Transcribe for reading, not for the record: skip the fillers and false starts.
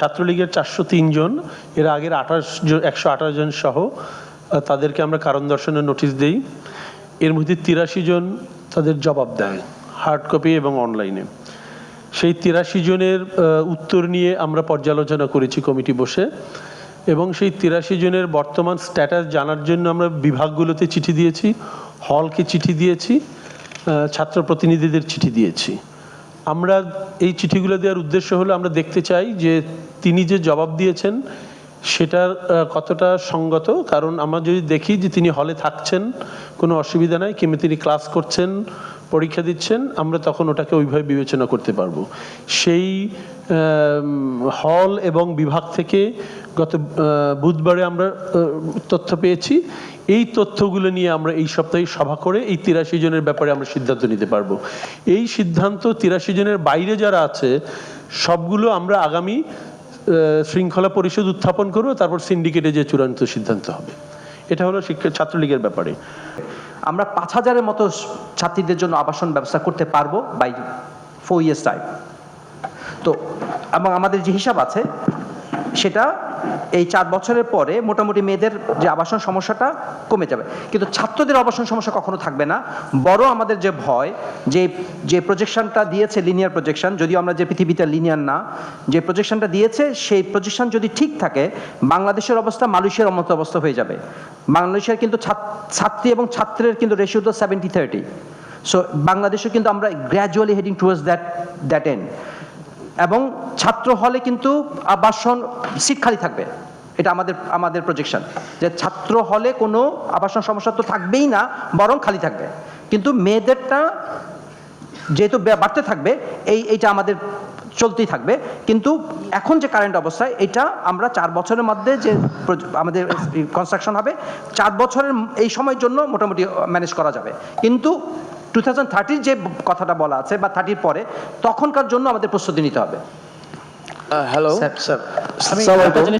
ছাত্রলীগের 403 জন, এর আগের 128 জন সহ তাদেরকে আমরা কারণ দর্শনের নোটিশ দেই। এর মধ্যে 83 জন তাদের জবাব দেয় হার্ড কপি এবং অনলাইনে। সেই 83 জনের উত্তর নিয়ে আমরা পর্যালোচনা করেছি কমিটি বসে, এবং সেই 83 জনের বর্তমান স্ট্যাটাস জানার জন্য আমরা বিভাগগুলোতে চিঠি দিয়েছি, হলকে চিঠি দিয়েছি, ছাত্র প্রতিনিধিদের চিঠি দিয়েছি। আমরা এই চিঠিগুলো দেওয়ার উদ্দেশ্য হলো আমরা দেখতে চাই যে তিনি যে জবাব দিয়েছেন সেটার কতটা সঙ্গত। কারণ আমরা যদি দেখি যে তিনি হলে থাকছেন, কোনো অসুবিধা নাই, কিংবা তিনি ক্লাস করছেন, পরীক্ষা দিচ্ছেন, আমরা তখন ওটাকে ওইভাবে বিবেচনা করতে পারবো। সেই হল এবং বিভাগ থেকে গত বুধবারে আমরা তথ্য পেয়েছি। এই তথ্যগুলো নিয়ে আমরা এই সপ্তাহে সভা করে এই 83 জনের ব্যাপারে আমরা সিদ্ধান্ত নিতে পারবো। এই সিদ্ধান্ত 83 জনের বাইরে যারা আছে সবগুলো আমরা আগামী শৃঙ্খলা পরিষদ উত্থাপন করবো, তারপর সিন্ডিকেটে যে চূড়ান্ত সিদ্ধান্ত হবে। এটা হলো ছাত্রলীগের ব্যাপারে। আমরা 5000-এর মতো ছাত্রীদের জন্য আবাসন ব্যবস্থা করতে পারবো বাই 4 years টাইম। তো এবং আমাদের যে হিসাব আছে সেটা এই 4 বছরের পরে মোটামুটি মেয়েদের যে আবাসন সমস্যাটা কমে যাবে, কিন্তু ছাত্রদের আবাসন সমস্যা কখনো থাকবে না। বড় আমাদের যে ভয়, যে প্রজেকশনটা দিয়েছে লিনিয়ার প্রজেকশন, যদিও আমরা যে পৃথিবীতে লিনিয়ার না, যে প্রজেকশনটা দিয়েছে সেই প্রজেকশন যদি ঠিক থাকে বাংলাদেশের অবস্থা মালয়েশিয়ার মতো অবস্থা হয়ে যাবে। বাংলাদেশের কিন্তু ছাত্রী এবং ছাত্রের কিন্তু রেশিও তো 70-30। সো বাংলাদেশে কিন্তু আমরা gradually heading towards that end. এবং ছাত্র হলে কিন্তু আবাসন সিট খালি থাকবে, এটা আমাদের প্রজেকশন, যে ছাত্র হলে কোনো আবাসন সমস্যা তো থাকবেই না, বরং খালি থাকবে। কিন্তু মেয়েদেরটা যেহেতু বাড়তে থাকবে এইটা আমাদের চলতেই থাকবে। কিন্তু এখন যে কারেন্ট অবস্থায় এটা আমরা 4 বছরের মধ্যে যে আমাদের কনস্ট্রাকশন হবে 4 বছরের এই সময়ের জন্য মোটামুটি ম্যানেজ করা যাবে। কিন্তু 2030 যে কথাটা বলা আছে বা 30 পরে, তখনকার জন্য আমাদের প্রস্তুতি নিতে হবে। Hello sir